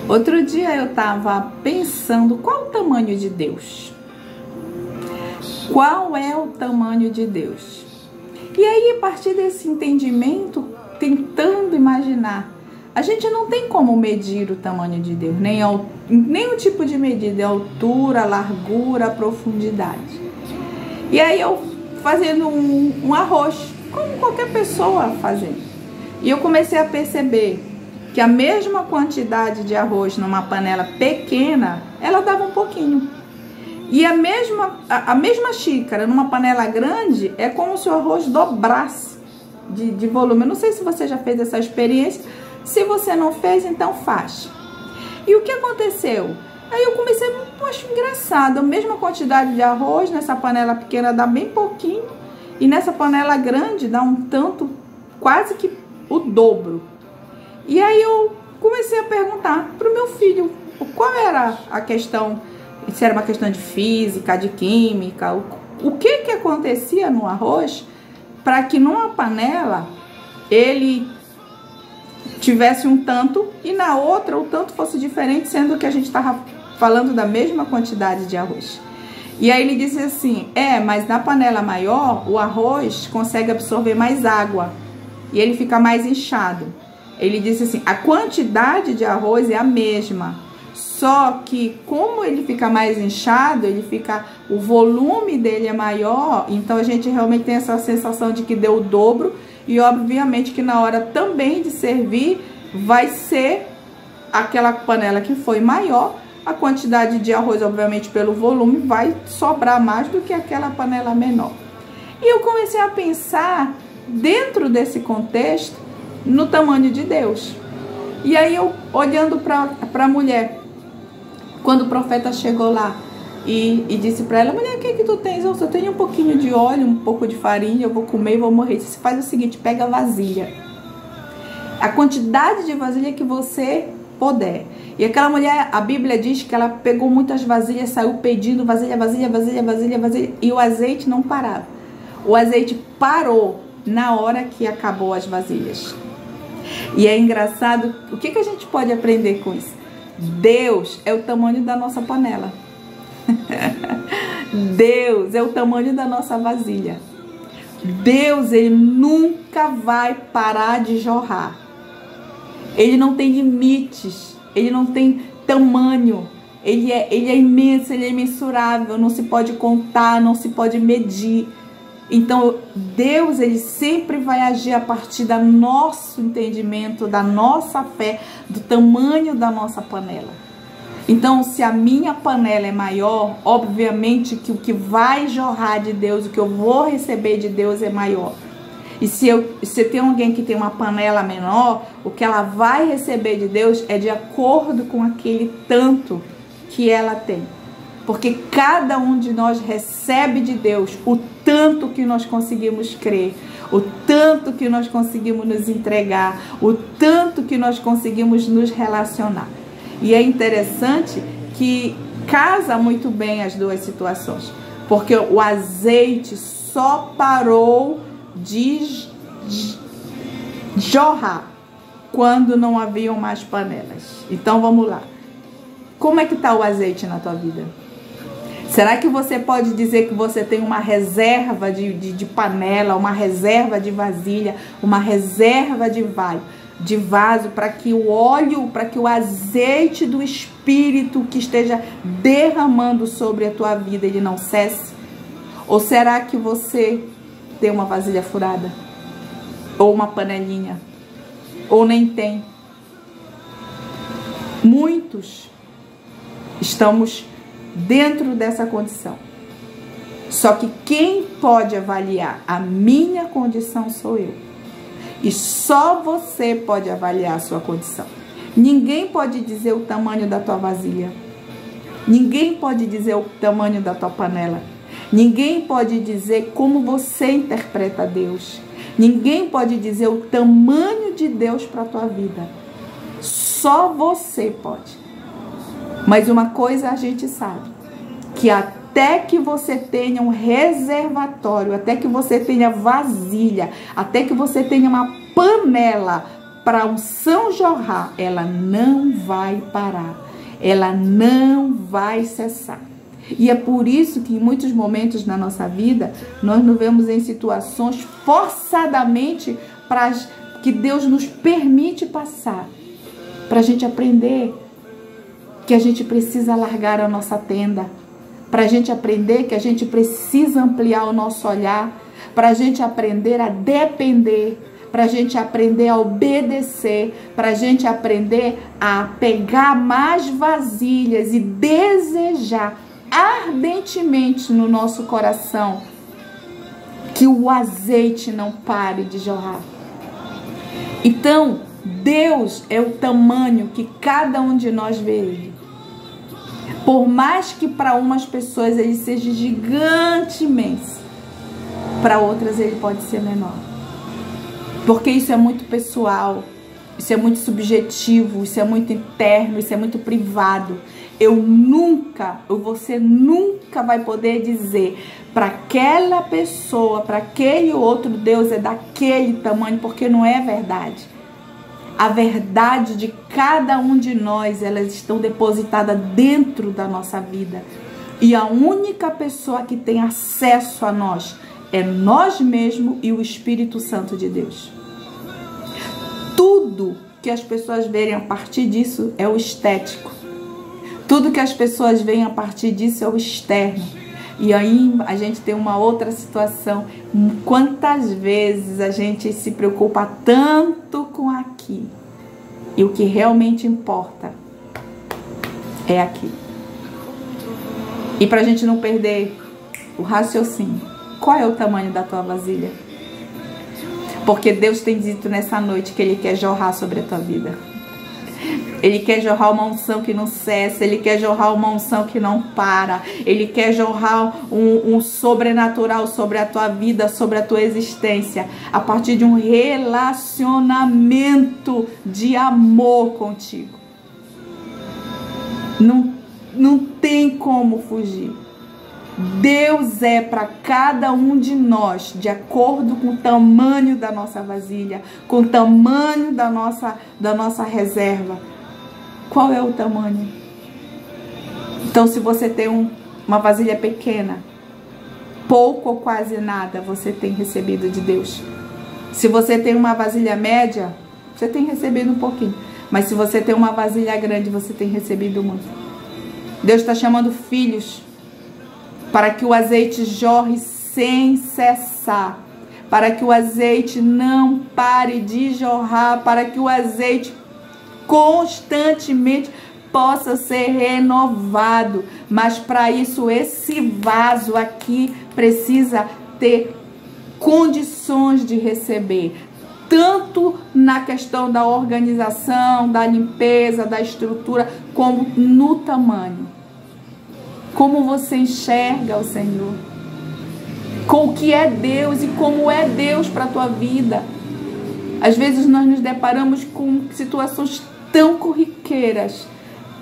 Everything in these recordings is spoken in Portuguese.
Outro dia eu estava pensando qual o tamanho de Deus. Qual é o tamanho de Deus? E aí, a partir desse entendimento, tentando imaginar, a gente não tem como medir o tamanho de Deus, nem o tipo de medida, altura, largura, profundidade. E aí eu fazendo um arroz, como qualquer pessoa fazendo. E eu comecei a perceber que a mesma quantidade de arroz numa panela pequena, ela dava um pouquinho. E a mesma xícara numa panela grande é como se o arroz dobrasse de volume. Eu não sei se você já fez essa experiência. Se você não fez, então faz. E o que aconteceu? Aí eu comecei a achar engraçado. A mesma quantidade de arroz nessa panela pequena dá bem pouquinho. E nessa panela grande dá um tanto, quase que o dobro. E aí eu comecei a perguntar para o meu filho qual era a questão, se era uma questão de física, de química, o que acontecia no arroz para que numa panela ele tivesse um tanto e na outra o tanto fosse diferente, sendo que a gente estava falando da mesma quantidade de arroz. E aí ele disse assim, mas na panela maior o arroz consegue absorver mais água e ele fica mais inchado. Ele disse assim, a quantidade de arroz é a mesma, só que como ele fica mais inchado, o volume dele é maior, então a gente realmente tem essa sensação de que deu o dobro e obviamente que na hora também de servir vai ser aquela panela que foi maior, a quantidade de arroz, obviamente pelo volume, vai sobrar mais do que aquela panela menor. E eu comecei a pensar dentro desse contexto no tamanho de Deus. E aí eu olhando para a mulher, quando o profeta chegou lá e disse para ela, mulher, o que tu tens? Eu tenho um pouquinho de óleo, um pouco de farinha, eu vou comer e vou morrer. Você faz o seguinte, pega a vasilha, a quantidade de vasilha que você puder. E aquela mulher, a Bíblia diz que ela pegou muitas vasilhas, saiu pedindo vasilha, vasilha, vasilha, vasilha, vasilha, e o azeite não parava. O azeite parou na hora que acabou as vasilhas. E é engraçado, o que a gente pode aprender com isso? Deus é o tamanho da nossa panela. Deus é o tamanho da nossa vasilha. Deus, ele nunca vai parar de jorrar. Ele não tem limites, ele não tem tamanho. Ele é imenso, ele é imensurável, não se pode contar, não se pode medir. Então, Deus, ele sempre vai agir a partir do nosso entendimento, da nossa fé, do tamanho da nossa panela. Então, se a minha panela é maior, obviamente que o que vai jorrar de Deus, o que eu vou receber de Deus é maior. E se tem alguém que tem uma panela menor, o que ela vai receber de Deus é de acordo com aquele tanto que ela tem. Porque cada um de nós recebe de Deus o tanto que nós conseguimos crer, o tanto que nós conseguimos nos entregar, o tanto que nós conseguimos nos relacionar. E é interessante que casa muito bem as duas situações, porque o azeite só parou de jorrar quando não haviam mais panelas. Então vamos lá. Como é que está o azeite na tua vida? Será que você pode dizer que você tem uma reserva de panela, uma reserva de vasilha, uma reserva de vaso para que o óleo, para que o azeite do Espírito que esteja derramando sobre a tua vida, ele não cesse? Ou será que você tem uma vasilha furada? Ou uma panelinha? Ou nem tem? Muitos estamos dentro dessa condição. Só que quem pode avaliar a minha condição sou eu. E só você pode avaliar a sua condição. Ninguém pode dizer o tamanho da tua vasilha. Ninguém pode dizer o tamanho da tua panela. Ninguém pode dizer como você interpreta Deus. Ninguém pode dizer o tamanho de Deus para a tua vida. Só você pode. Mas uma coisa a gente sabe, que até que você tenha um reservatório, até que você tenha vasilha, até que você tenha uma panela para a unção jorrar, ela não vai parar, ela não vai cessar. E é por isso que em muitos momentos na nossa vida, nós nos vemos em situações forçadamente que Deus nos permite passar, para a gente aprender que a gente precisa largar a nossa tenda, para a gente aprender que a gente precisa ampliar o nosso olhar, para a gente aprender a depender, para a gente aprender a obedecer, para a gente aprender a pegar mais vasilhas e desejar ardentemente no nosso coração que o azeite não pare de jorrar. Então, Deus é o tamanho que cada um de nós vê Ele. Por mais que para umas pessoas Ele seja gigante imenso, para outras Ele pode ser menor. Porque isso é muito pessoal, isso é muito subjetivo, isso é muito interno, isso é muito privado. Você nunca vai poder dizer para aquela pessoa, para aquele outro, Deus é daquele tamanho, porque não é verdade. A verdade de cada um de nós, elas estão depositadas dentro da nossa vida. E a única pessoa que tem acesso a nós é nós mesmos e o Espírito Santo de Deus. Tudo que as pessoas verem a partir disso é o estético. Tudo que as pessoas veem a partir disso é o externo. E aí a gente tem uma outra situação. Quantas vezes a gente se preocupa tanto com aqui e o que realmente importa é aqui. E para a gente não perder o raciocínio, qual é o tamanho da tua vasilha? Porque Deus tem dito nessa noite que Ele quer jorrar sobre a tua vida. Ele quer jorrar uma unção que não cessa. Ele quer jorrar uma unção que não para. Ele quer jorrar um sobrenatural sobre a tua vida, sobre a tua existência, a partir de um relacionamento de amor contigo. Não tem como fugir. Deus é para cada um de nós de acordo com o tamanho da nossa vasilha, com o tamanho da nossa reserva. Qual é o tamanho? Então, se você tem uma vasilha pequena, pouco ou quase nada você tem recebido de Deus. Se você tem uma vasilha média, você tem recebido um pouquinho. Mas se você tem uma vasilha grande, você tem recebido muito. Deus está chamando filhos para que o azeite jorre sem cessar, para que o azeite não pare de jorrar, para que o azeite constantemente possa ser renovado. Mas para isso esse vaso aqui precisa ter condições de receber, tanto na questão da organização, da limpeza, da estrutura, como no tamanho. Como você enxerga o Senhor, com o que é Deus e como é Deus para a tua vida. Às vezes nós nos deparamos com situações tão corriqueiras,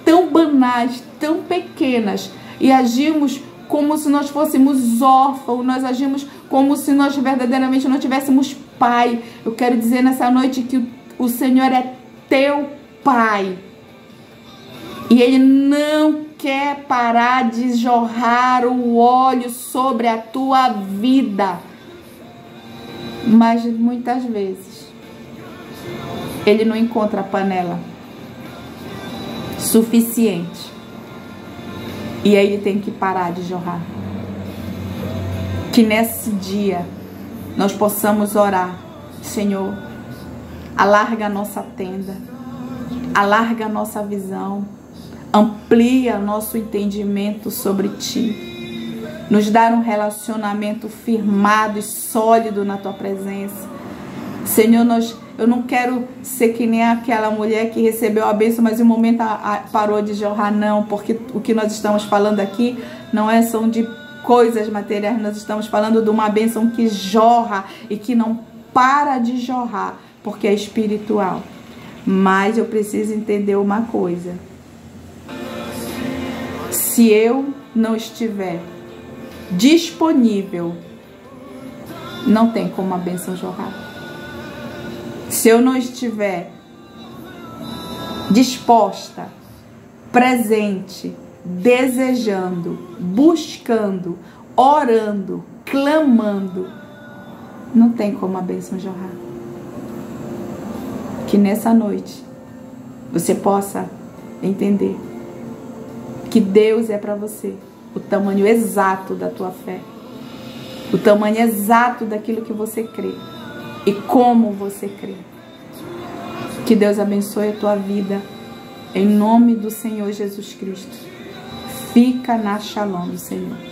tão banais, tão pequenas, e agimos como se nós fôssemos órfãos, nós agimos como se nós verdadeiramente não tivéssemos pai. Eu quero dizer nessa noite que o Senhor é teu pai, e Ele não quer parar de jorrar o óleo sobre a tua vida. Mas muitas vezes Ele não encontra a panela suficiente, e aí Ele tem que parar de jorrar. Que nesse dia nós possamos orar: Senhor, alarga a nossa tenda, alarga a nossa visão, amplia nosso entendimento sobre Ti, nos dar um relacionamento firmado e sólido na Tua presença. Senhor, eu não quero ser que nem aquela mulher que recebeu a bênção, mas em um momento parou de jorrar, não, porque o que nós estamos falando aqui não são de coisas materiais, nós estamos falando de uma bênção que jorra e que não para de jorrar, porque é espiritual. Mas eu preciso entender uma coisa: se eu não estiver disponível, não tem como a bênção jorrar. Se eu não estiver disposta, presente, desejando, buscando, orando, clamando, não tem como a bênção jorrar. Que nessa noite você possa entender que Deus é para você o tamanho exato da tua fé, o tamanho exato daquilo que você crê e como você crê. Que Deus abençoe a tua vida, em nome do Senhor Jesus Cristo. Fica na Shalom, Senhor.